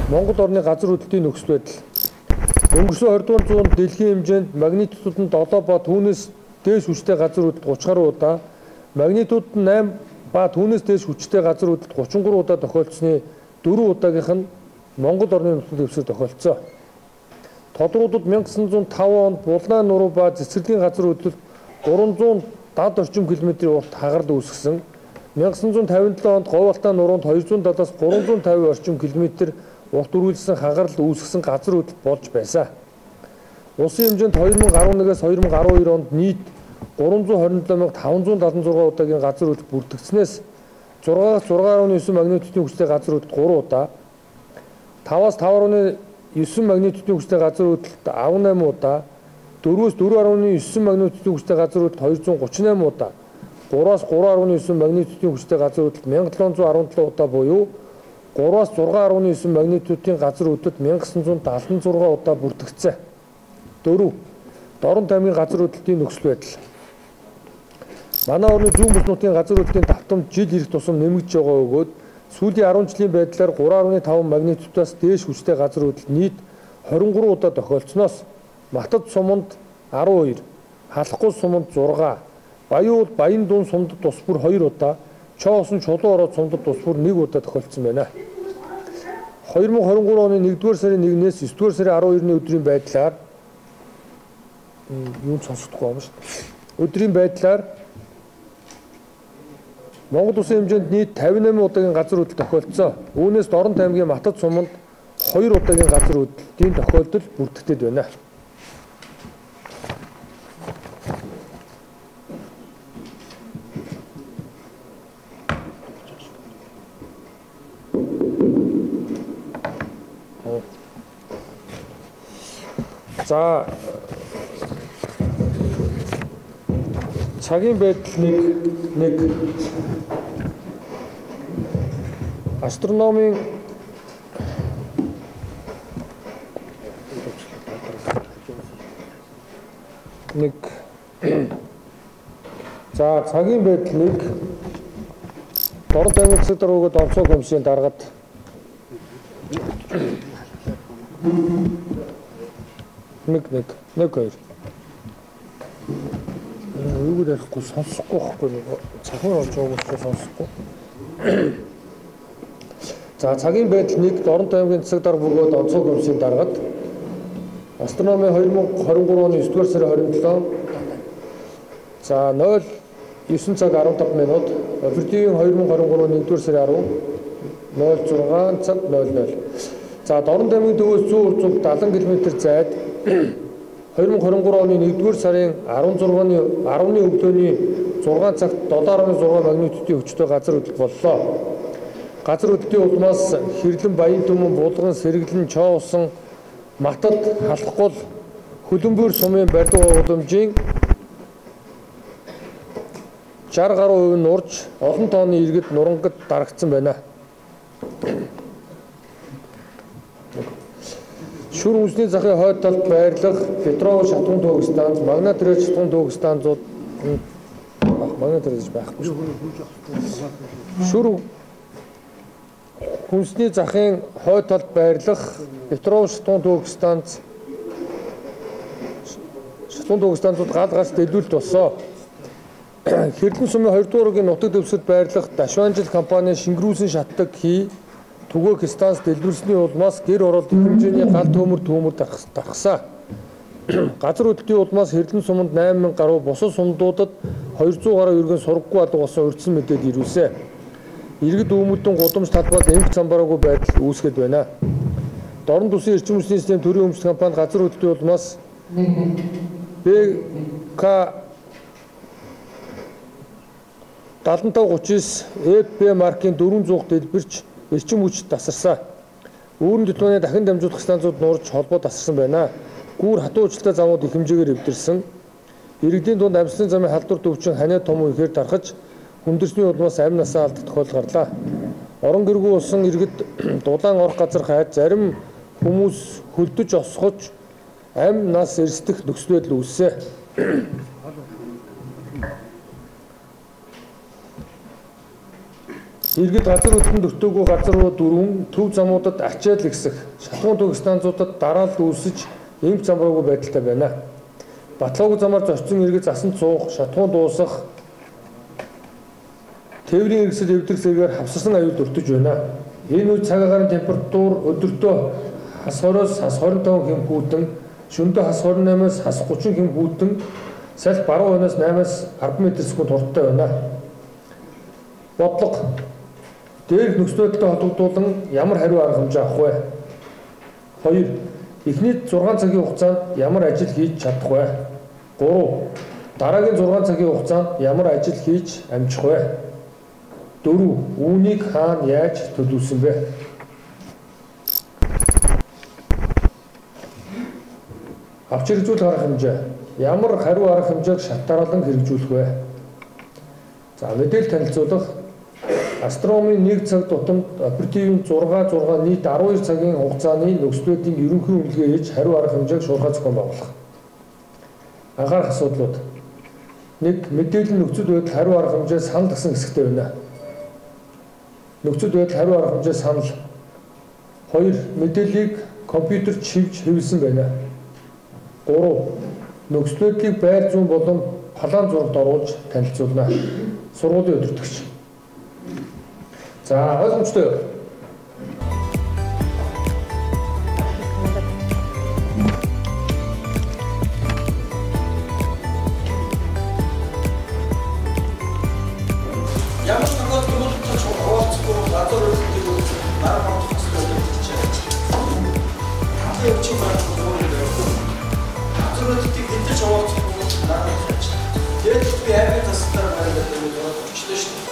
Монгол орны газар хөдлөлтийн нөхцөл байдал. Өнгөрсөн 20-р зуунд дэлхийн хэмжээнд магнитудад нь 7 ба түүнээс дээш хүчтэй газар хөдлөлт 30 гаруй удаа, магнитудад нь 8 ба түүнээс дээш хүчтэй газар хөдлөлт 33 удаа тохиолдсны 4 удаагийнх нь Монгол орны нөхцөл дэвсгэр тохиолдсон. Тодорхойлолт 1905 онд Булнаа нуруу ба цэцэрлэгийн газар хөдлөлт 370 орчим км урт хагарал үүсгэсэн. 1957 онд Говьалтай нуруунд 270-аас 350 орчим км урт үргэлжлсэн хагарал үүсгэсэн газар хөдлөлт болж байсан. Улсын хэмжээнд 2011-аас 2012 онд нийт 327,576 удаагийн газар хөдлөлт бүртгэгдснээс 6-аас 6.9 магнитудын хүчтэй газар хөдлөлт 3 удаа, 5-аас 5.9 магнитудын хүчтэй газар хөдлөлт 18 удаа, 4-өөс 4.9 магнитудын хүчтэй газар хөдлөлт 238 удаа, 3-аас 3.9 магнитудын хүчтэй газар хөдлөлт 1717 удаа буюу 3-аас 6.9 магнитудын газар хөдлөлт 1976 удаа бүртгэгдсэн. 4. Дорн таймгийн газар хөдлөлтийн нөхцөл байдал. Манай орны зүүн бүс нутгийн газар хөдлөлтийн давтамж жил ирэх тусам нэмэгдэж байгаа бөгөөд сүүлийн 10 жилийн байдлаар 3.5 магнитудаас дээш хүчтэй газар хөдлөлт нийт 23 удаа тохиолдсноос Матад суманд 12, Халахгүй суманд 6, Баян дуун сумдад тус бүр 2 удаа, Чоосон чулуу ороод сумдад тус бүр 1 удаа тохиолдсон байна. 2023 оны 1-р сарын 1-ээс 9-р сарын 12-ны өдрийн байдлаар юунд сонсохгүй юм шүү. Өдрийн байдлаар Монгол улсын хэмжээнд нийт 58 удаагийн газар хөдлөлт тохиолдсон. Үүнээс Дорн таймгийн Матад суманд 2 удаагийн газар хөдлөлтийн тохиолдол бүрдэгдээд байна. За цагийн байдал нэг астрономийн за цагийн байдал нэг Дорн таймгийн засаг даргууд онцгой комиссийн даргаад нэг хоёр юу ярихгүй сонсохгүй байхгүй цахим орж байгаа учраас сонсохгүй. За цагийн байдал нэг Дорн таймгийн засаг дарга бөгөөд онцгой комиссийн даргаад астрономи 2023 оны 9-р сарын 27 за 09 цаг 15 минут, оперативын 2023 оны 1-р сарын 10 06 цаг 00. За Дорн таймгийн төвөөс 170 км зайд 2023 оны 1-р сарын 16-ны 10-ны өглөөний 6 цагт 7.6 магнитудын хүчтэй газар хөдлөлт боллоо. Газар хөдлөлтийн улмаас Хэрлэн, Баян түмэн, Булган, Сэргэлэн, Чоосон, Матад, Халахгүй, Хөлбөмбөр сумын барилга уламжийн 60 гаруй хувь нь урж олон тооны иргэд нурангад дарагдсан байна. Шүр үндэсний захын хойд талд байрлах Петров шатгуун төгс станц, Магнатрич шатгуун төгс станцууд Магнатрич байхгүй шүү. Шүр үндэсний захын хойд талд байрлах Петров шатгуун төгс станц, шатгуун төгс станцууд гал галс дэлгүүлэлт болсон. Хэрлэн сумын 2-р угийн нутаг дэвсгэрт байрлах Дашванжил компани шингэрүүлсэн шатдаг хий түгээх станц дэлгэрүүлсний улмаас гэр оролт хэмжээний гал төмөр тархсан. Газар хөдлөлтийн улмаас Хэрлэн суманд 8000 гаруй, бусад сумдуудад 200 гаруй иргэн сургахгүй алга болсон урьдчилан мэдээд ирвэсэн. Иргэд өвмөлдөн гудамж талбайд эмх замбараагүй байдал үүсгэж байна. Дорн тусын эрчим хүчний систем төрийн өмчт компани газар хөдлөлтийн улмаас БК 7539 ФБ маркийн 400 дэлбэрч эрчим хүч тасарсан. Үүрэн төтмөний дахин дамжуулах станцууд нурж холбоо тасарсан байна. Гүүр хатуу уучлалтай замууд их хэмжээгээр эвдэрсэн. Иргэдийн дунд амьсгалын замын халдвар төвчин ханиа том ихээр тархаж хүндэрсний улмаас амь насаа алдах тохиолдол гарлаа. Орон гэргүй болсон иргэд дулаан орох газар хайж зарим хүмүүс хөлдөж осгож амь нас эрсдэх нөхцөл байдал үүссэн. Иргэд газар хөдлөлтөнд өртөөгүй газар руу дөрвөн, төв замуудад ачаал ихсэх, шатуун төг станцуудад дараалал үүсэж эмч замруугүй байдалтай байна. Батлоогүй замаар зочсон иргэд засанд суух, шатуун дуусах, тээврийн хэрэгсэл эвдрэх зэргээр хавсарсан аюулд өртөж байна. Энэ үед цаг агаарын температур өдөртөө хас 20-оос хас 25 хэм хүйтэн, шөнөдөө хас 28-аас хас 30 хэм хүйтэн, салхи баруун хойноос 8-аас 10 м/сек хурдтай байна. Бодлого. Дээрх нөхцөл байдалтай холбогдуулан ямар хариу арга хэмжээ авах вэ? 2. Эхний 6 цагийн хугацаанд ямар ажил хийж чадах вэ? 3. Дараагийн 6 цагийн хугацаанд ямар ажил хийж амжих вэ? 4. Үүнийг хаана яаж төлөвлөсөн бэ? Авч хэрэгжүүлэх арга хэмжээ. Ямар хариу арга хэмжээг шат дараалан хэрэгжүүлэх вэ? За, мэдээлэл танилцуулах. Астрономийн 1 цаг тутамд оперативын 6 нийт 12 цагийн хугацааны нөхцөл байдлын ерөнхий үнэлгээ хийж хариу арга хэмжээг шуурхай зохион байгуулах. Анхаарах асуудлууд. 1. Мэдээлэл нөхцөл байдал хариу арга хэмжээ санал гэсэн хэсэгтэй байна. Нөхцөл байдал хариу арга хэмжээ санал. 2. Мэдээллийг компьютерт шивж хэвлэсэн байна. 3. Нөхцөл байдлыг байр зүүн болон план зурагт оруулж танилцуулна. Сургуулийн удирдагч. За, ойлгомжтой юу? Ямар ч тохиолдолд хуваалцахгүй газар хөдлөлтийг дараа хамт хэсгээр өгч байгаа. Хамгийн өвчин байх нь газар хөдлөлтийг эндэж хуваалцахгүй дараа хийж. Тэгээд би аймаг тасдаар байгаад өгчлээ шүү.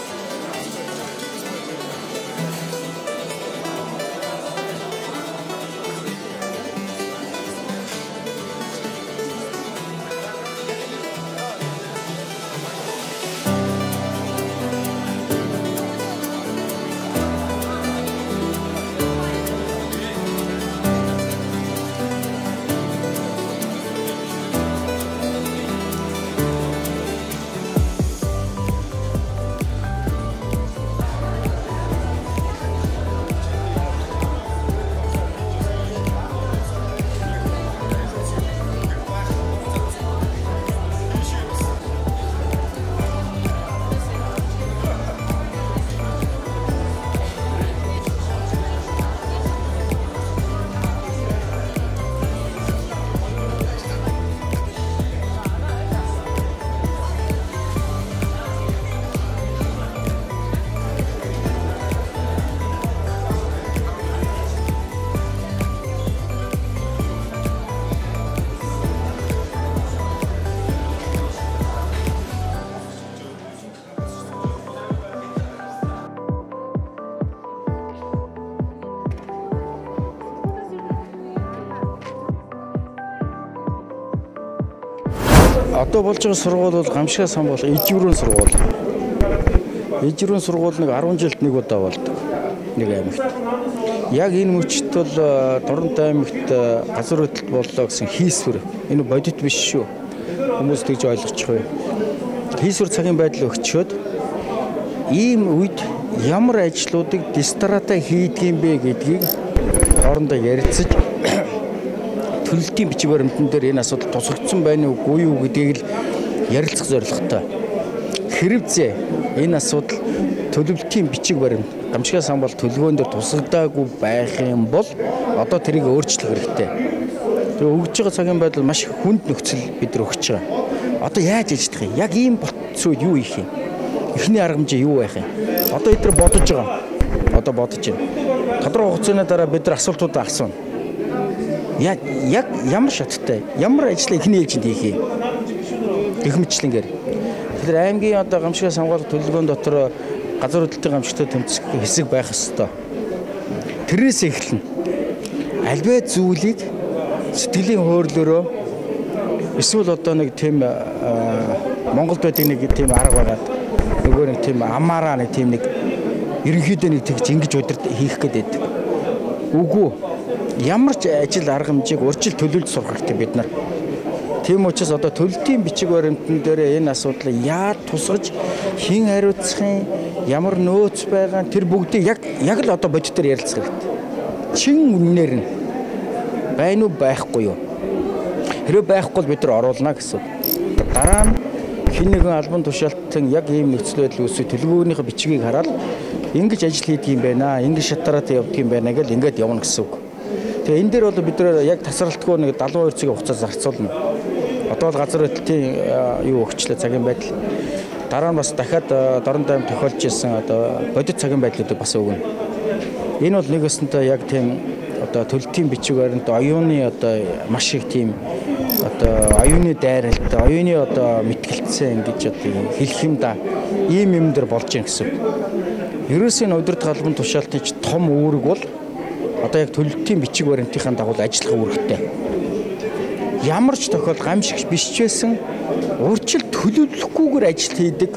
Одоо болж байгаа сургууль бол Гамшигай сан бол ижвэрийн сургууль. Ижвэрийн сургууль нэг 10 жилд нэг удаа болдог. Нэг аймагт. Яг энэ мөчт бол Дорнод аймагт газар хөдлөлт боллоо гэсэн хийсвэр. Энэ бодит биш шүү. Хүмүүс тэгж ойлгочих вэ. Хийсвэр цагийн байдал өгчөөд ийм үед ямар ажлуудыг дистратаа хийдгийм бэ гэдгийг хоорондоо ярилцаж төлөлтийн бичиг баримтан дээр энэ асуудал тусгагдсан байна уу юу гэдгийг л ярилцах зорилготой. Хэрвээ энэ асуудал төлөвлөлтийн бичиг баримт Гамшигай сан бол төлөвлөгөөн дээр тусгагдаагүй байх юм бол одоо тэрийг өөрчлөх хэрэгтэй. Тэгээ өгж байгаа цагийн байдал маш хүнд нөхцөл бид нар өгч байгаа. Одоо яаж ажиллах юм? Яг ийм болцсон үед юу хийх юм? Эхний арга хэмжээ юу байх юм? Одоо эдгээр бодож байгаа. Одоо бодож байна. Тодорхой хугацааны дараа бид нар асуултуудаа асууна. Яг ямар шаттай, ямар ажлыг эхний ээлжинд хийх юм? Гэх мэтлэнгээр. Тэгэхээр аймгийн одоо Гамшигай самгаалах төлөвлөгөөний дотор газар хөдлөлтийн гамшигтай тэмцэх хэсэг байх ёстой. Тэрнээс эхэлнэ. Альваа зүйлийг сэтгэлийн хөөрлөөрөө эсвэл одоо нэг тийм Монголд байдаг нэг тийм арга байгаад нөгөө нэг тийм амаараа нэг тийм нэг ерөнхийдөө нэг тэгж ингэж удирд хийх гэдэг. Үгүй ямар ч ажил арга хэмжээг урьдчил төлөвлөж сурах хэрэгтэй бид нар. Тийм учраас одоо төлөлтийн бичиг баримтан дээр энэ асуудлыг яаж тусгаж хэн хариуцахын ямар нөөц байгаа тэр бүгдийг яг л одоо бодитоор ярилцах хэрэгтэй. Чин үннээр нь байна уу байхгүй юу? Хэрэг байхгүй бол бид нар оруулна гэсэн. Дараа нь хэн нэгэн албан тушаалтан яг ийм нөхцөл байдал үүсэх төлөвлөгөөнийхөө бичгийг хараад ингэж ажил хийдэг юм байна, ингэж шатараад явдаг юм байна гэж ингэж явна гэсэн үг. Тэгээ энэ дээр бол бид нар яг тасралтгүй нэг 72 цагийн хугацаа зарцуулна. Одоо бол газар хөдлөлтийн юу өгчлээ цагийн байдал. Дараа нь бас дахиад дорн дайм тохиолж ирсэн одоо бодит цагийн байдлуудыг бас өгнө. Энэ бол нэг өсөнтэй яг тийм одоо төлөлтийн бичиг баримт оюуны одоо маш их тийм одоо оюуны дайралт, оюуны одоо мэтгэлцээ ингэж одоо хэлэх юм да. Ийм юм дээр болж ийн гэсэн. Ерөөсөө удирдах албан тушаалтын том үүрэг бол одоо яг төлөлтийн бичиг баримтын дагуу ажиллах үүрэгтэй. Ямар ч тохиол гамшигч биш ч байсан урьдчил төлөвлөхгүйгээр ажил хийдэг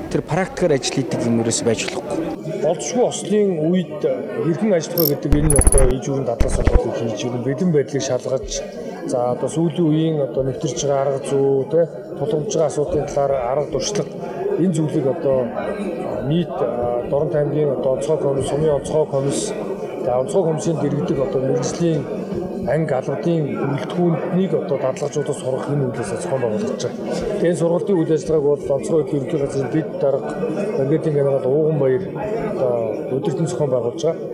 тэр практикаар ажил хийдэг юм ерөөсөө байж болохгүй. Болцгүй ослын үед хэрхэн ажиллах вэ гэдэг энэ одоо иж өрн дадлаг сонголтыг хийж өгөн бэлэн байдлыг шалгаж за одоо сүүлийн үеийн одоо нэвтэрч байгаа арга зүй те тулгамж байгаа асуудлын талаар арга туршлага энэ зүйлийг одоо нийт Дорн аймгийн одоо онцгой комисс, сумын онцгой комисс, онцгой комиссийн дэргэдэг одоо мэргэжлийн анги албадын бүрэлдэхүүнийг одоо дадлагжуулаад сургах энэ үйлээс зохион байгуулж байгаа. Тэгээ энэ сургалтын үйл ажиллагааг бол онцгой ерөнхий газрын дэд дарга Бангадын генерал Ууганбаяр одоо өдөртөн зохион байгуулж байгаа.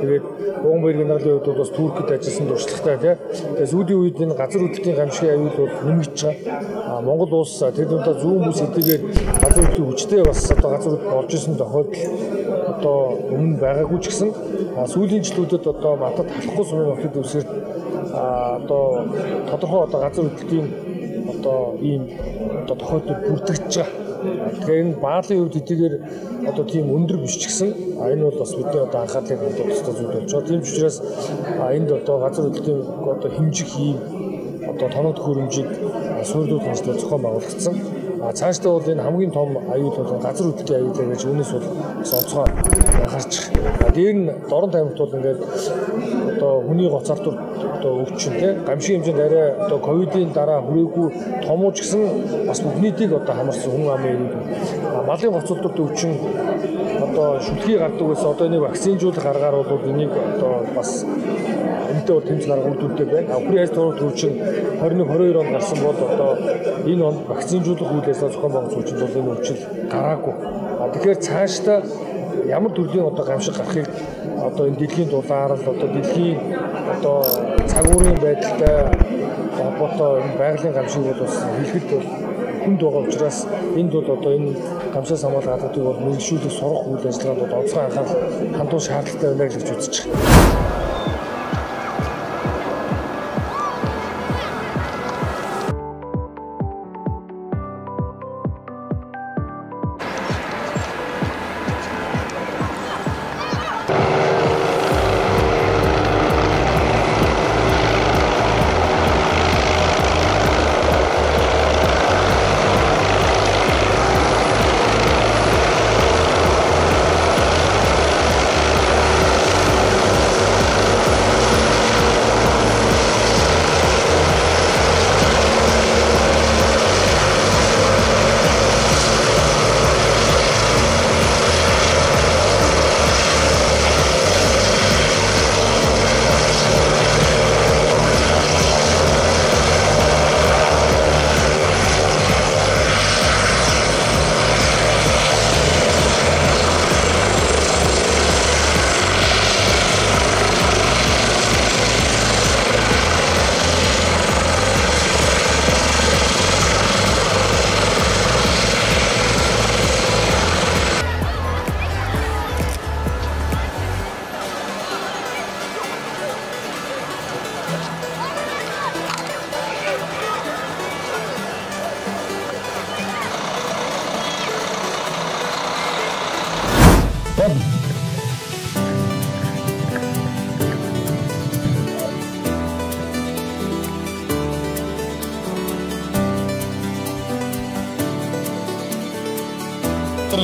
Тэгээд Ууганбаяр генералын хувьд бас Туркид ажилласан туршлагатай тийм. Тэгээ сүүлийн үед энэ газар хөдлөлтийн гамшигын аюул бол нэмэгдэж байгаа. Монгол улс тэр дундаа зүүн бүс хэдийгээр газар хөдлөлийн хүчтэй бас одоо газар хөдлөлт болж исэн тохиолдол одоо өмнө байгаагүй ч гэсэн сүүлийн жилүүдэд одоо матад халахгүй сумын нөхцөл дэвсгэрт одоо тодорхой одоо газар хөдлөлтийн одоо ийм одоо тохиолдол бүрдэгдэж байгаа. Тэгэхээр энэ баалын хувьд хэдийгээр одоо тийм өндөр биш ч гэсэн энэ бол бас бидний одоо анхаарлыг хандуулах ёстой зүйл болж байгаа. Тийм ч учраас энд одоо газар хөдлөлтийн одоо хэмжих ийм одоо тоног төхөөрөмжийг суурьлуулах ажлыг зохион байгуулагдсан. Цаашдаа бол энэ хамгийн том аюул бол газар хөдлөлтийн аюул гэж өнөөс бол онцгой анхаарч байгаа. Дээр нь Дорн аймагт бол ингээд одоо хүний гоц ардур одоо өвчин те гамшиг хэмжээнд арай одоо ковидын дараа хүрээгүй томууч гэсэн бас бүх нийтийг одоо хамарсан хүн амын ирээд малын гоц ардурт өвчин одоо шүлхий гардаг гэсэн одоо энийг вакцинжуулах аргаар бол энийг одоо бас энэтэй бол тэмцэл арга үйлдэлтэй байна. Өвхрийн хайз туруу төвчин 21-22 онд гарсан бол одоо энэ онд вакцинжуулах үйл ажиллагаа зохион байгуулж учраас бол энэ өвчин гараагүй. Тэгэхээр цаашдаа ямар төрлийн одоо гамшиг гарахыг одоо энэ дэлхийн дулаар л одоо дэлхийн одоо цагуурын байдалтай холбоотой энэ байгалийн гамшиг бол бас хэлэхэд бол хүнд байгаа учраас энд бол одоо энэ гамшигаас хамгаалах гадаадыг бол мэргэжүүлэх сурах үйл ажиллагаанд бол онцгой анхаарал хандуул шаардлагатай байна гэж үзэж байна.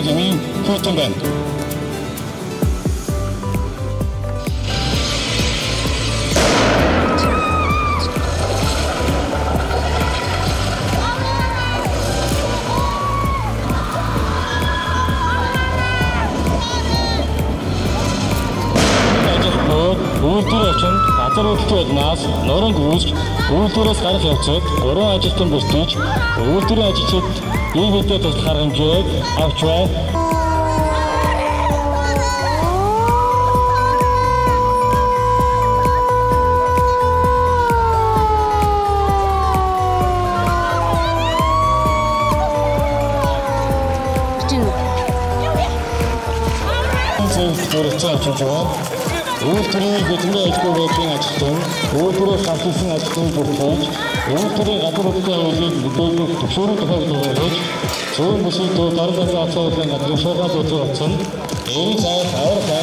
Замын хурдан байна. газар хөдлөлтийн улмаас нуран гүйж үйлдвэрээс гарах явцад 3 ажилтан бүртгэж үйлдвэрийн ажилчид бие биедээ туслах хэмжээг авч байна. Үйлдвэрээс авч байгаа. Үйлдвэрийн хөдөлмөрийн ажлын байдлын ажилтан, үйлдвэрээс хамтсан ажилтны бүртгэж, үйлдвэрийн газар хөдлөлтийн үйлийг бүтээгдэхүүн төвшөөрөх тохиолдолд зөвхөн бүсэлдөө дараагийн асуудлын газрын шуургал үзүүлсэн. Энэ цааш аварга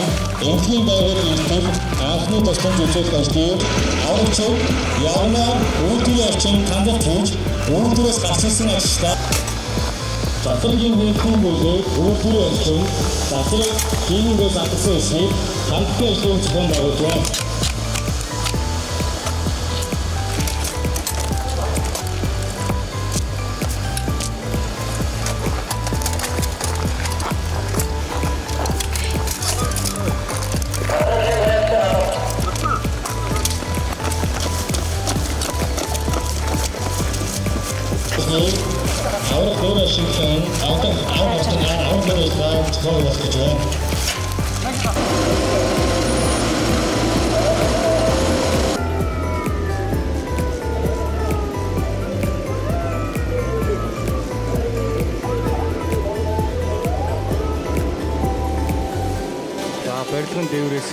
энгийн байрал үйлдэл анхны тусламж үзүүлэх ажлыг аварчид явна үйлдвэрийн орчин хангах хийж үйлдвэрээс гарчилсан ажилтнаа задрын үйлдвэрийн бүлэг үйлдвэрийн орчин задрын хиймээс алдсан эсрэг хамтдаа ажиллах зохион байгуулж байна. Аврах дөөрэ шинхэн аврах дөөрэ зохион болгож байна. Барилгын дээврээс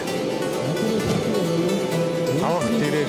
авах дээрээ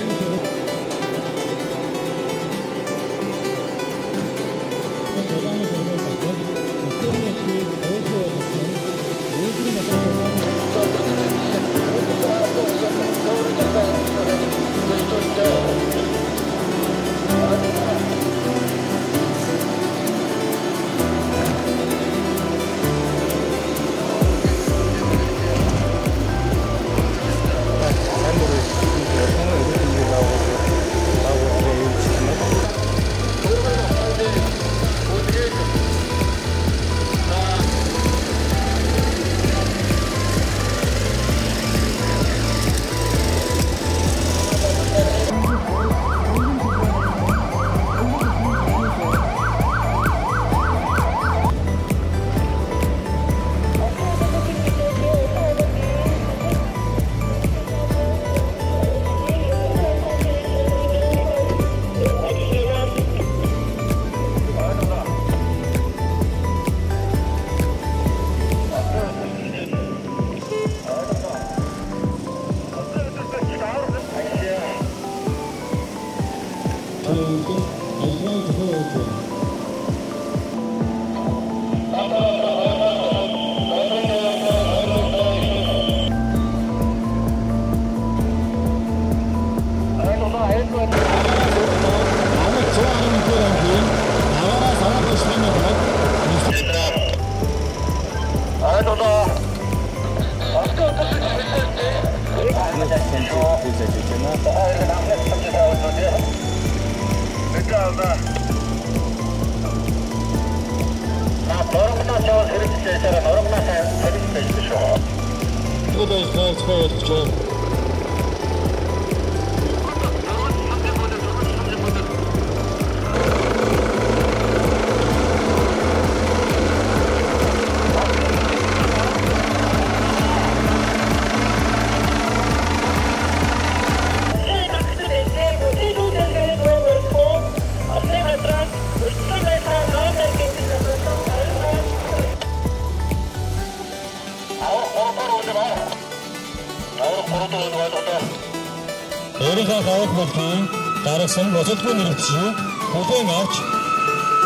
Өөрийнхөө хавах болтын дараагсан босолтгүй нэрвчээ бүхэн авч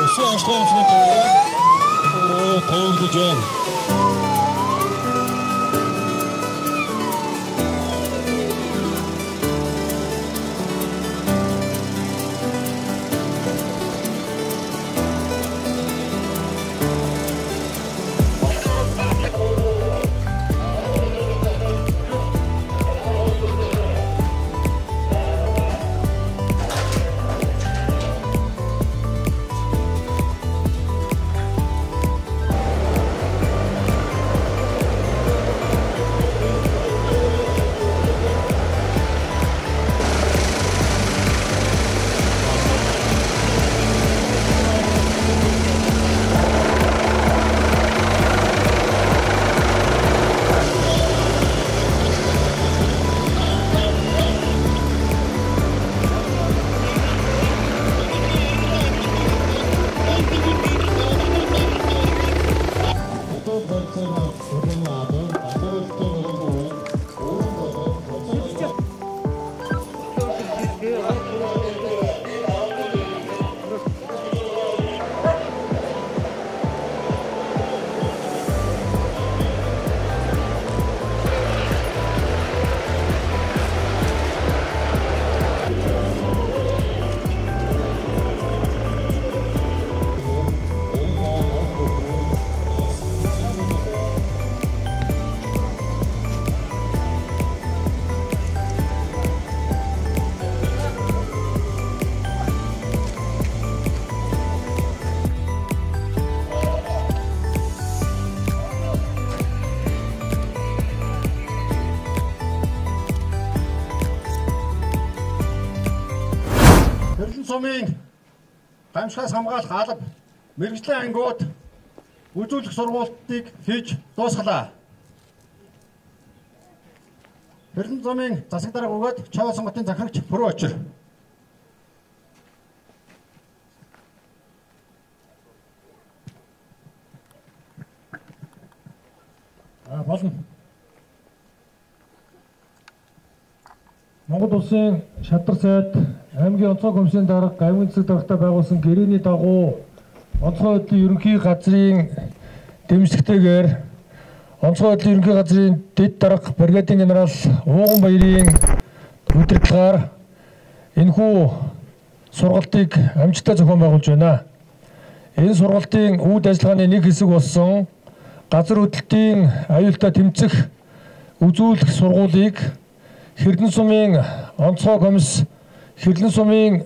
өсвөө ашиглахын төлөө төвлөж байна. сумын гамшигаас хамгаалах алба мэрэгжлийн ангууд үзүүлэх сургуулийг хийж дуусгалаа. Эрдэнэ замын засаг дарга өгөөд Чаваа сонготын захирагч Пүрүү Очир. Болно. Монгол улсын шадар сайд аймгийн онцгой комиссийн дарга аймгийн засаг даргатай байгуулсан гэрээний дагуу онцгой байдлын ерөнхий газрын дэмжлэгтэйгээр онцгой байдлын ерөнхий газрын дэд дарга бригадын генерал Ууган Баярын удирдлагаар энэхүү сургалтыг амжилттай зохион байгуулж байна. Энэ сургалтын үйл ажиллагааны нэг хэсэг болсон газар хөдлөлтийн аюултай тэмцэх үзүүлэх сургуулийг Хэрдэн сумын онцгой комисс, Хэрдэн сумын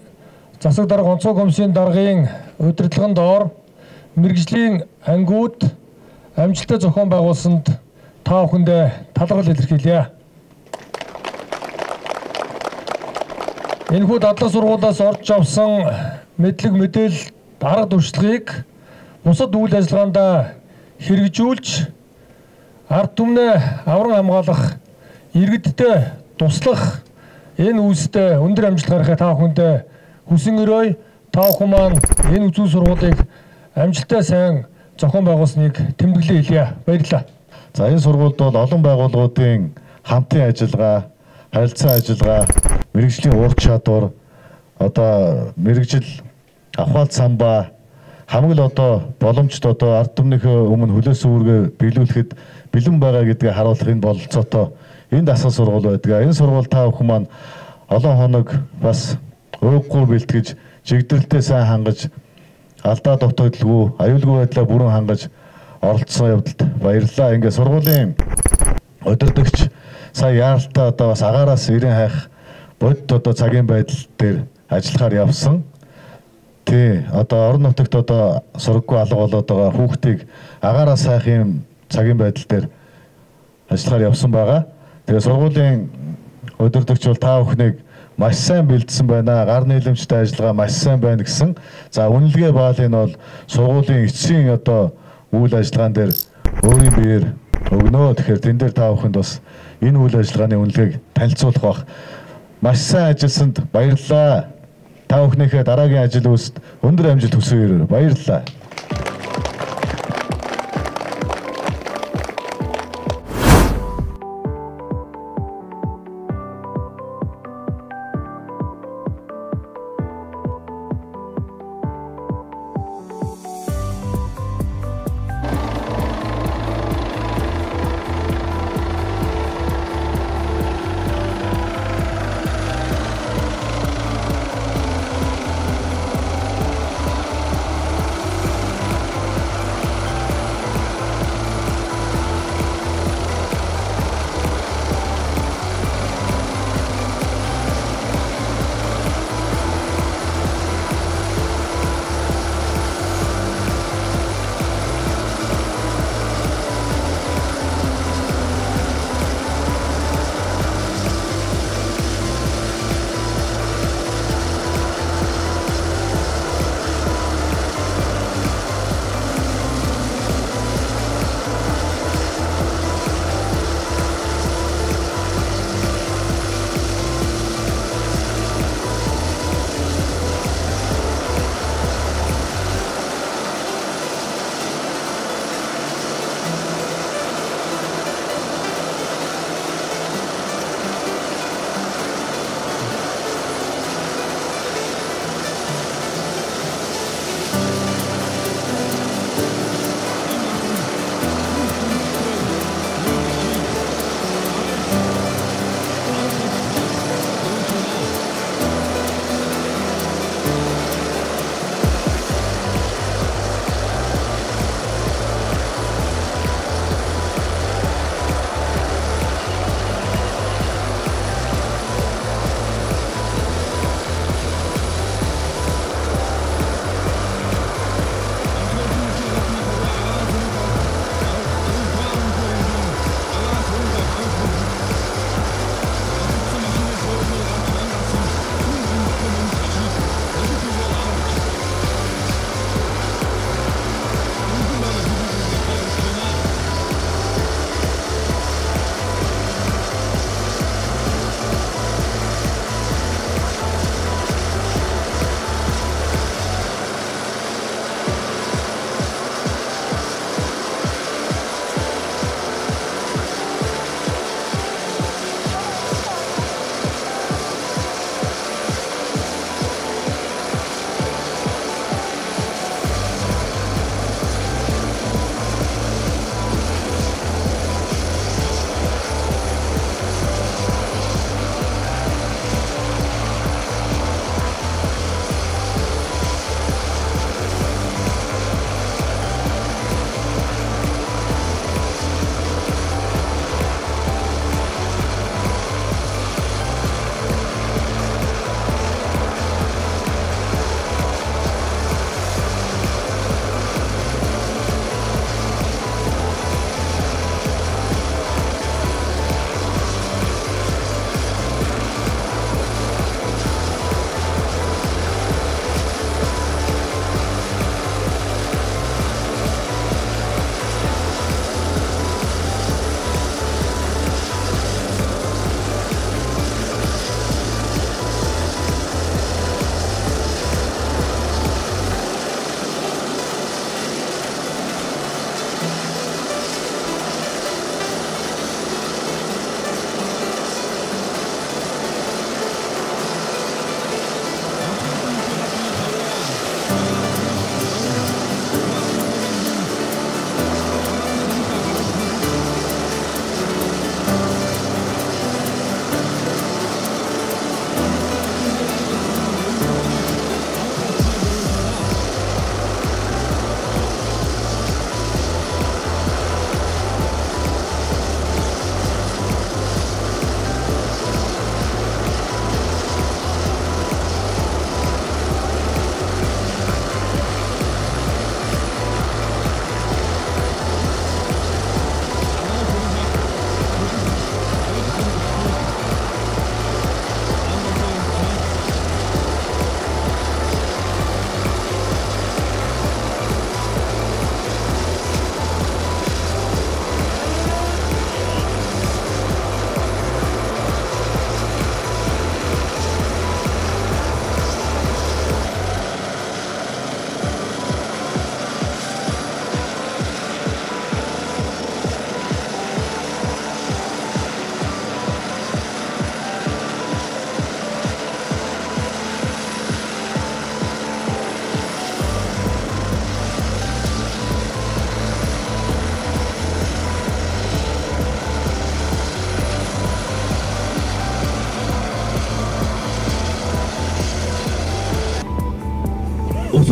засаг дарга онцгой комиссийн даргын удирдлагын доор мэрэгжлийн ангууд амжилттай зохион байгуулсанд та бүхэндээ талархал илэрхийлье. Энэхүү дадлаг сургуулиас орж авсан мэдлэг мэдээлэл арга туршлагыг бусад үйл ажиллагаанд хэрэгжүүлж ард түмнээ авран хамгаалах, иргэдтэй туслах энэ үйлстэй өндөр амжилт гаргахыг та бүхэндээ хүсэн өрөөе. Та бүхэн маань энэ үзүүл сургуулийг амжилттай сайн зохион байгуулсныг тэмдэглэн хэлье. Баярлалаа. За энэ сургуульд бол олон байгууллагуудын хамтын ажиллагаа, харилцан ажиллагаа, мэрэгжлийн ур чадвар, одоо мэрэгжил авахалт самбаа хамгийн л одоо боломжтой одоо ард түмнийхээ өмнө хөлөөс үүргээ биелүүлэхэд бэлэн байгаа гэдгийг харуулах энэ бололцоотой энэ дасгал сургууль байдаг. Энэ сургууль та бүхэн маань олон хоног бас өөхгүй бэлтгэж, чигдэрэлтэй сайн хангаж, алдаа дутагдaltaгүй, аюулгүй байдлаа бүрэн хангаж оролцсон явдалд баярлалаа. Ингээ сургуулийн удирдагч сая яаралтай одоо бас агаараас ирэн хайх бодит одоо цагийн байдал дээр ажиллахаар явсан. Тий, одоо орон нутагт одоо сургаггүй алга болоод байгаа хүүхдийг агаараас хайх юм цагийн байдал дээр ажиллахаар явсан байгаа. Тэгээ сургуулийн удирдагч бол та бүхнийг маш сайн бэлдсэн байна. Гар нийлэмжтэй ажиллагаа маш сайн байна гэсэн. За үнэлгээ баалын бол сургуулийн эцсийн одоо үйл ажиллагаан дээр өөрийн биеэр өгнө. Тэгэхээр тэн дээр та бүхэнд бас энэ үйл ажиллагааны үнэлгээг танилцуулах бах. Маш сайн ажилласанд баярлалаа. Та бүхнийхээ дараагийн ажил үйлсэд өндөр амжилт хүсье. Баярлалаа.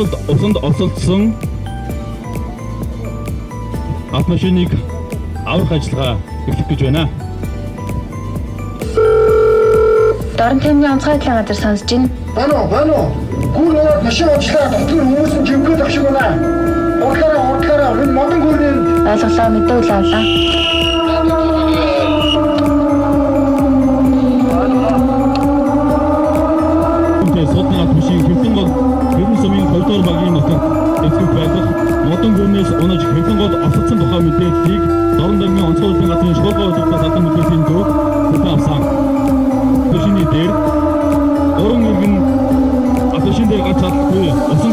бусад усанд осолдсон автомашиныг аврах ажиллагаа эхлэх гэж байна. Дорн тэмгийн онцгой байдлын газар сонсож байна. Бано. Гүр яваад машин уучлаа. Дотор хүмүүс нь живгээд ах шиг байна. Урдлаараа энэ модон гүрний ойлголоо мэдээлэл авлаа. Содны автомашин Хэмтэн гол Гэрэн сумын 2 дугаар багийн нутагт эцэг байдаг модон гүрнээс унаж Хэмтэн гол авсагдсан тухай мэдээллийг Дорн тэмгийн онцгой байдлын газрын шуурга удирдлагаас албан мэдээллийн дөрөв хүртэн авсан. Машины дээр уран иргэн автомашин дээр гарч чадахгүй усан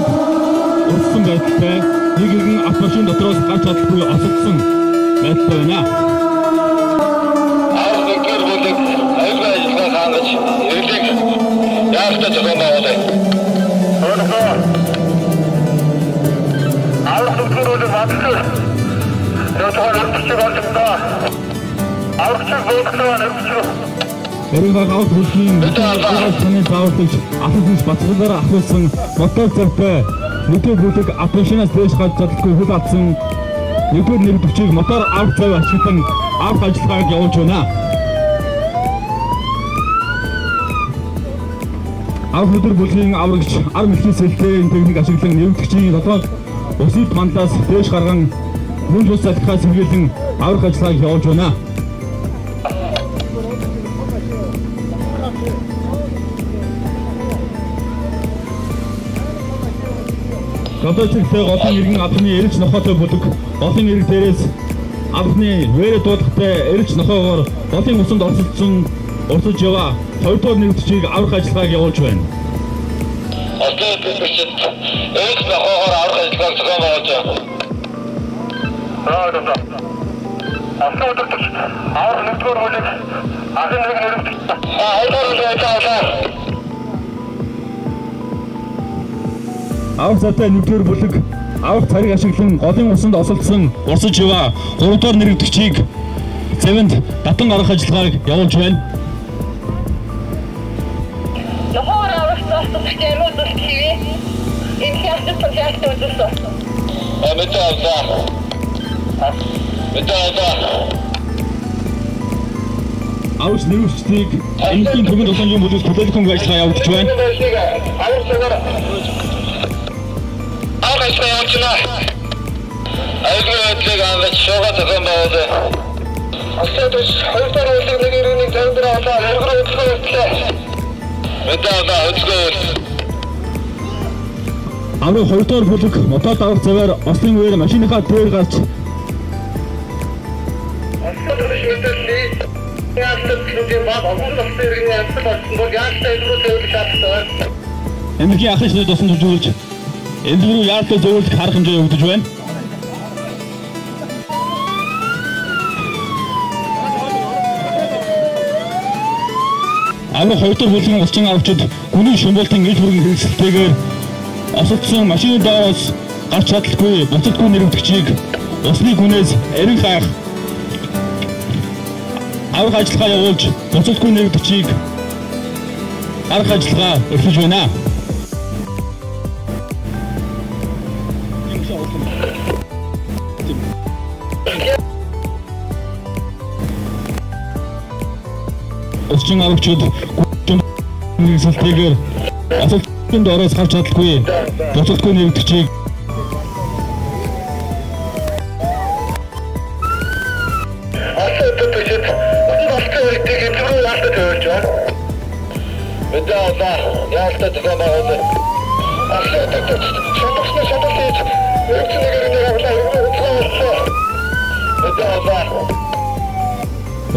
урдсан байдалтай нэг иргэн автомашин дотроос гарч чадахгүй осолдсон байдалтай байна. Гэр бүлэг аюулгүй ажиллагаа хангаж ирлийг яахтай зохион байгуулъя. Аврах бүлэг батлаа. Эренхаг авах бүлгийн таны зааварлагч ахлах бацгалаар ахуулсан мотор завтай нэгдүгээр бүлэг автомашинаас дээш гарч чадалгүй хөл алдсан нэгдүгээр нэрвдэгчийг мотор авах зав ашиглан авах ажиллагааг явуулж байна. Авах өдөр бүлгийн аврагч ар мэлхийн сэлтийн техник ашиглан нэрвдэгчийн дотоод усыг манлаас дээш гарган мөн тус салхиас сэргийлэн аврах ажиллагааг явуулж байна. Гадаадчилтэй голын иргэн авахны эрэлж нохоотой бүлэг голын ирэг дээрээс авахны вэрэ дуудахтай эрэлж нохоогоор голын усанд орцолдсон урсаж яваа 2 дугаар нэрвдэгчийг аврах ажиллагааг явуулж байна. Остоод бичиж эрэлж нохоогоор аврах ажиллагааг зохион байгуулж байна. Аврах нэгдүгээр бүлэг ахын нэг нэрвдэгч. Хоёрдугаар бүлэг ажиллаа. Авах завтай нэгдүгээр бүлэг авах царийг ашиглан голын усанд осолдсон урсаж яваа 3 дугаар нэрвдэгчийг завинд татан гаргах ажиллагааг явуулж байна. Нохоор авах завтай юмуд хэвээ. Энэ хястан проектд үзсэн. Мэдээ. Авах нэрвдэгчийг энэний төгөнд улаангийн бүлэгт төлөөлөх ажиллагаа явуулж байна. Авах явуулна. Аюулгүй байдлыг хангаж шуурга зохион байгуулъя. Остоод 2 дугаар бүлэг нэг иргэний тавьдар аваад өргөр өдлөө. Мэдээ өдлөө. Авах 2 дугаар бүлэг мотод авах заваар ослын үеэр машиныхаа дээр гарч Эмгийн ахын шнэд усан төвжүүлж энэ рүү яартай зөвлөлт харах хэмжээ өгдөж байна. Аврах 2 дугаар бүлгийн улчин авчид гүний шумбуултын ил бүрэн хэрэгсэлтэйгээр осолдсон машины доороос гарч чадалгүй буцалтгүй нэрвдэгчийг усны гүнээс эрен хаах аврах ажиллагаа явуулж буцалтгүй нэрвдэгчийг гарах ажиллагаа эхлэж байна. Усчин авчид нэгсэлтэйгээр асуултын доороос гарч чадалгүй буцалтгүй нэрвдэгчийг яалтад зохион байгуулъя.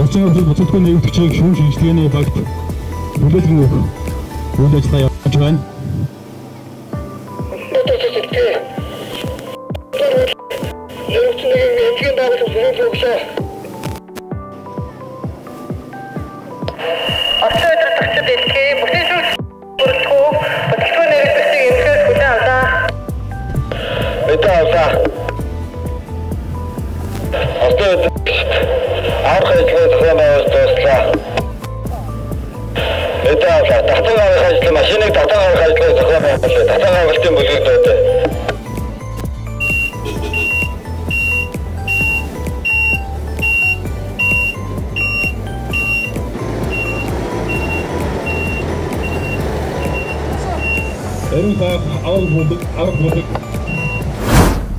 Орчин үйл буцалтгүй нэрвдэгчийг шүүн шинжилгээний багт бүлэглэн өгөх үйл ажиллагаа явуулж байна. За татан авах ажил машиныг татан авах ажлыг зохион байгуулсан. Татан авалтын бүлэгдүүд.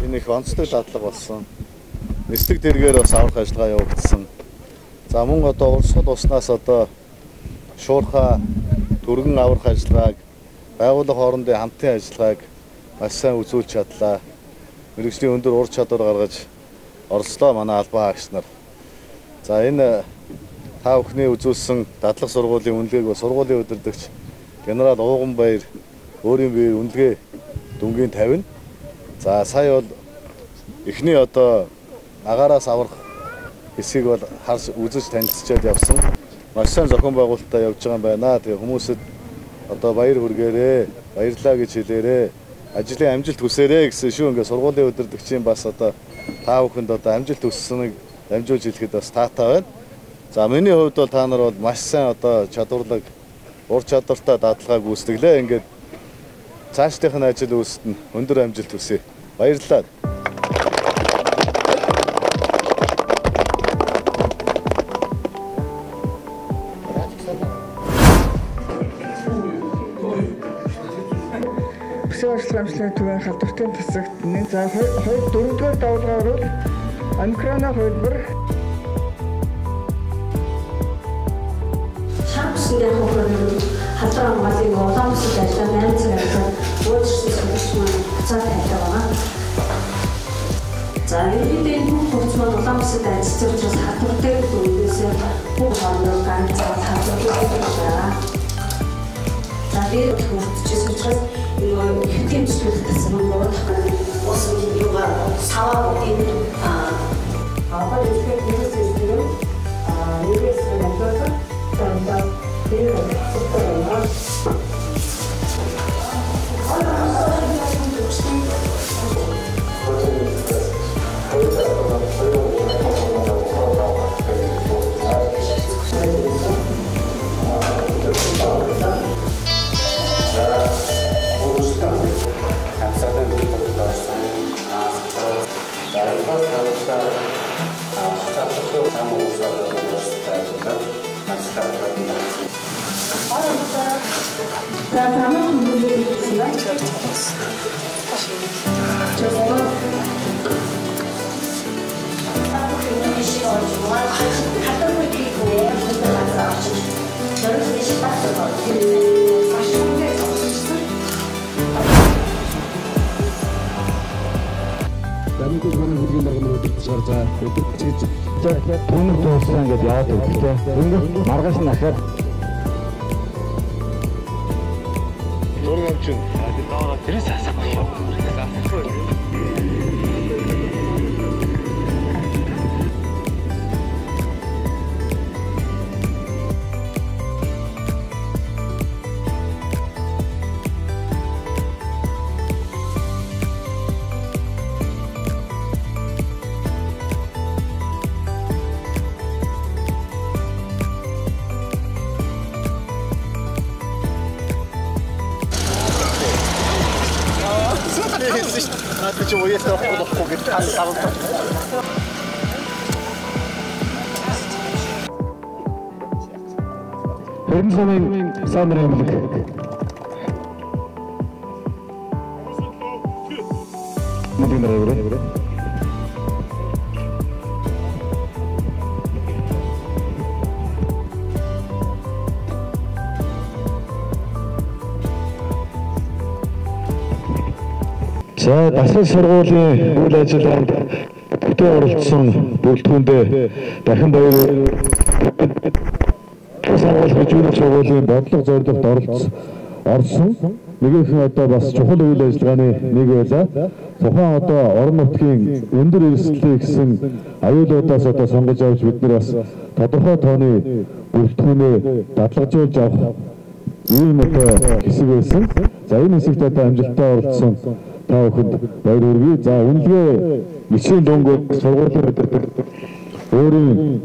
Энэ их онцлог дадлага болсон. Нислэг дэргээр бас аврах ажиллагаа явагдсан. За мөн одоо урсгал уснаас одоо шуурхаа түргэн аврах ажиллагааг байгууллага хоорондын хамтын ажиллагааг маш сайн үзүүлж чадлаа. Мэргэжлийн өндөр ур чадвар гаргаж оролцлоо манай албан хаагч нар. За энэ та бүхний үзүүлсэн дадлага сургуулийн үнэлгээг ба сургуулийн удирдагч генерал Ууганбаяр өөрийн биеэр үнэлгээ дүнгийн тавина. За сая бол эхний одоо агаараас аврах хэсгийг бол харж үзэж танилцчаад явсан. Маш сайн зохион байгуулалтаа явж байгаа юм байна. Тэгээ хүмүүсэд одоо баяр хүргээрээ, баярлалаа гэж хэлээрээ, ажлын амжилт хүсээрээ гэсэн шүү. Ингээ сургуулийн удирдагчийн бас одоо та бүхэнд одоо амжилт хүссэнийг дамжуулж хэлэхэд бас таатай байна. За миний хувьд бол та нар бол маш сайн одоо чадварлаг, ур чадвартай дадлагааг гүйцэтгэлээ. Ингээд цаашдынх нь ажил үүсэт нь өндөр амжилт хүсье. Баярлалаа. Амжилтын түвэн халдвартын тасагт нэг за 4-р давлгаар бол омикроны хөлбөр шамсны хөлбөр халдвар хамгааллын уламжлалт ажиллагаа 8 цаг ажиллаад уурчсан сүлжээ хацаад байдаг байна. За энэ бүх хүмүүс уламжлалт ажиллаж учраас халдвартай үйлдэлсээр бүх хоорондоо ганцаар халдвар байна. За дээр хурцчихсан учраас хэдийн зүйл гэсэн юм бол ус юугаа саваа гэдэг аваад ихтэй хүмүүсийн нэгээс надад танда дээр супер түүнэг туулсан гэдээ яваад өгдөө. Ингээд маргааш нь ахаад Дөрөв амчин. тэрээс асах болов. Чи уясаа болохгүй гэж хаалт. Хэрэн сумын сайн нэрийн бүлэг. Модын нэрээр. За дасгал сургуулийн үйл ажиллагаанд бүтээн оролцсон бүрэлдэхүүндээ дахин баяр сургуулийн жинхэнэ сургуулийн бодлого зорилгот орсон. Нэгэн одоо бас чухал үйл ажиллагааны нэг байлаа. Тухайн одоо орон нутгийн өндөр эрсдлийг гэсэн аюулуудаас одоо сонгож авч бид нар бас тодорхой тооны бүрэлдэхүүнээ дадлагжуулж авах ийм одоо хэсэг байсан. За энэ хэсэгт одоо амжилттай оролцсон та бүхэнд баяр хүргэе. За үнэлгээ бичгийн дөнгөөр сургуулийн өдөртөг өөрийн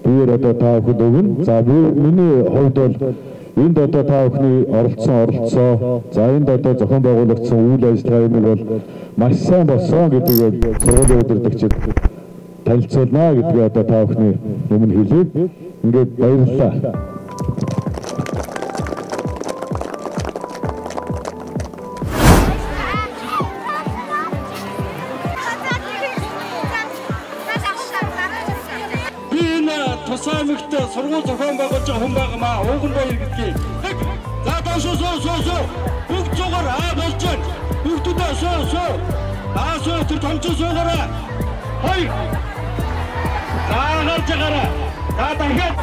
биеэр одоо та бүхэнд өгнө. За миний хувьд бол Энд одоо та бүхний оролцоо, за энд одоо зохион байгуулагдсан үйл ажиллагаа бол маш сайн болсон гэдгийг сургуулийн удирдагчид танилцуулнаа гэдгийг одоо та бүхний өмнө хэлье. Ингээд баярлалаа. Тусаймагт сургууль зохион байгуулж байгаа хүн байгаамаа ууган баяр гэдгийг. За доошоо бүгд зугаар болж байна. Бүгдээ суу. Тэр томчоо суугаараа. Хой. Гарч байгаараа. Та дахиад.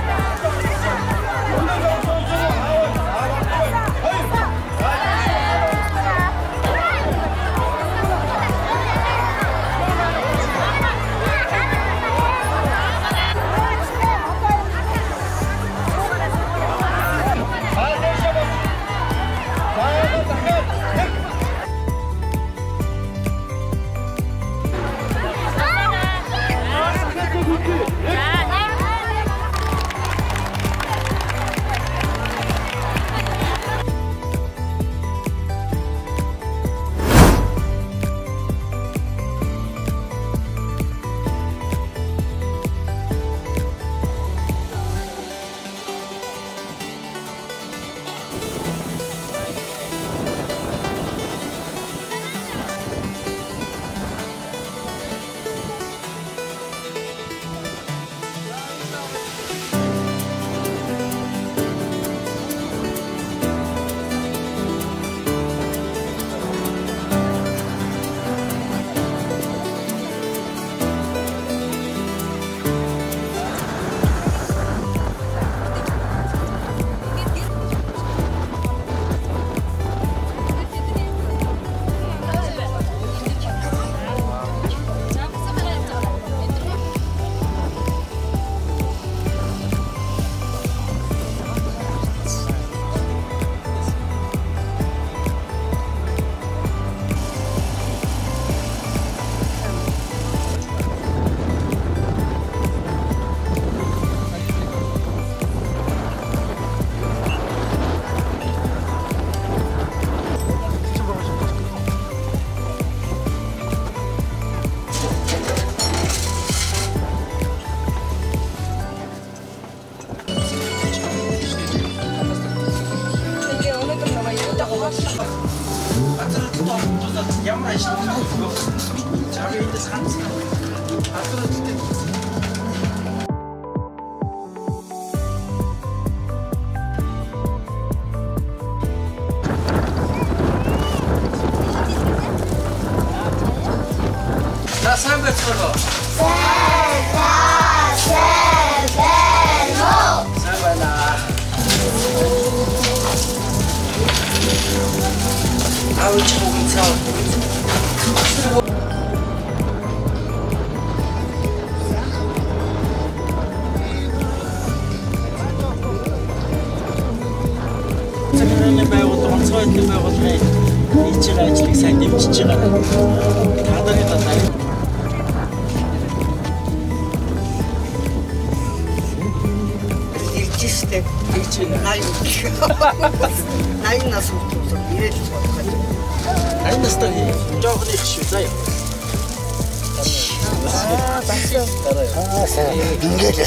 Ямар ажиллах вэ? Чамд эндээс ганцхан сайн байцгаана. Сайн байна. Ауч хогцоо. Цэвэрний байгууллага онцгойдны байгууллагын хийж байгаа ажлыг сайн дэмжиж байгаа. Таадагын татаа. Ирчистэй гэж най нас утсан ирээд бодох. Айн настай жоохон их шүү заяа. Басаа. Сайн. Ингээд.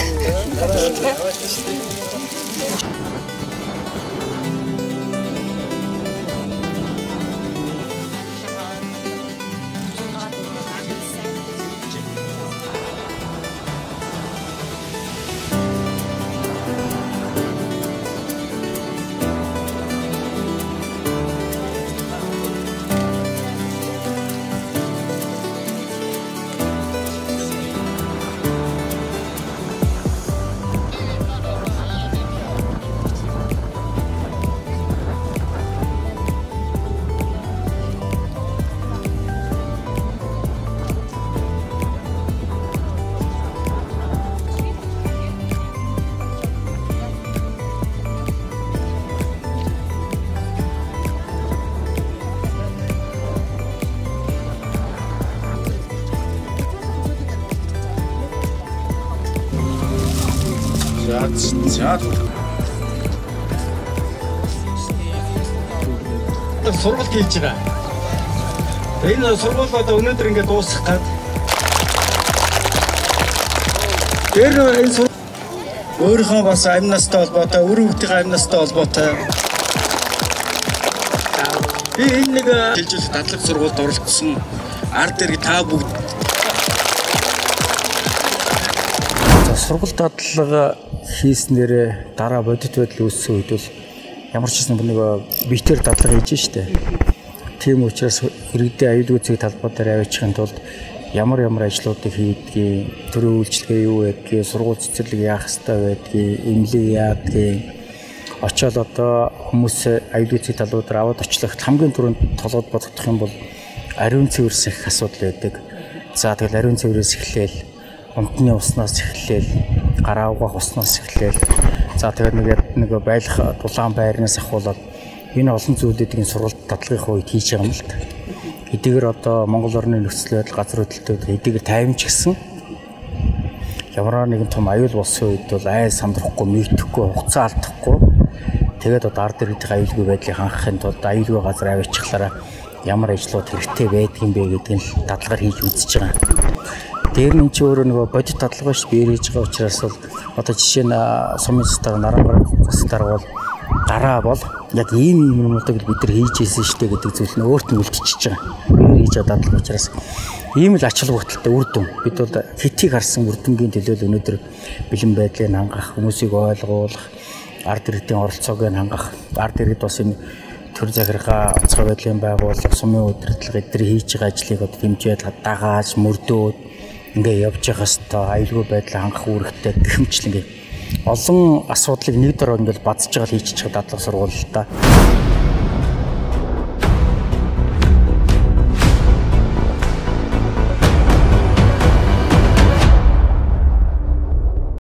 За. дадлага сургалт хийж байгаа. Энэ сургууль одоо өнөөдөр ингээд дуусах гад. Тэр энэ өөрийнхөө бас амнастай холбоотой, үр хүүхдийн амнастай холбоотой. Би энэ нэг хэлжүүлэх дадлага сургуульд оролцсон ард иргэд та бүгд сургууль дадлага хийснээр дараа бодит байдал үүссэн үед бол ямар ч юм нэг битээр дадлага хийж штэ. Тийм учраас иргэдийн аюулгүй зүйн талбай дээр аваачихын тулд ямар ажлуудыг хийдгийг, төрийн үйлчлэгээ юу байдгийг, сургууль цэцэрлэг яах ёстой байдгийг, эмнэлэг яадгийг очоод одоо хүмүүс аюулгүй зүйн талбай дээр аваад очлох хамгийн түрүүнд толгойд бодогдох юм бол ариун цэвэрс их асуудал байдаг. За тэгэл ариун цэврээс эхлээл, унтны уснаас эхлээл, гараа угаах уснаас эхлээл. За тэгээд нэг байлах дулаан байрнаас ахуулаад энэ олон зүйлүүдийн сургалт дадлагын үед хийж байгаа юм л та. Эдгээр одоо Монгол орны нөхцөл байдал газар хөдлөлтөд эдгээр тайвнч гисэн ямар нэгэн том аюул болсон үед бол айл сандрахгүй, мэгдэхгүй, хугацаа алдахгүй тэгээд одоо ард иргэдийн аюулгүй байдлыг хангахын тулд аюулгүй газар аваачихлаараа ямар ажлууд хэрэгтэй байдгийг бэ гэдгийг л дадлагаар хийж үзэж байгаа. Дээр нь ч өөрөө нөгөө бодит дадлага ш биер хийж байгаа учраас бол одоо жишээ нь сумын цэстаг нарангаар цэстаг бол гараа бол яг ийм юмнуудыг бид нар хийж ийсэн штэ гэдэг зүйл нь өөрт нь үлдчихэж байгаа. Биер хийж дадлага учраас ийм л ач холбогдолтой үр дүн. Бид бол хэтийг харсан үр дүнгийн төлөө өнөөдөр бэлэн байдлыг хангах, хүмүүсийг ойлгуулах, ард иргэдийн оролцоог нь хангах, ард иргэд бас энэ төр захиргаа онцгой байдлын байгууллага, сумын удирдлага эдгээр хийж байгаа ажлыг одоо хэмжээд дагааж, мөрдөөд ингээ явж байгаа хэвээр аюулгүй байдлыг хангах үүрэгтэй гэмчлэн ингээ олон асуудлыг нэг дөрөв ингээл бадж байгаа л хийж байгаа дадлага сургууль л та.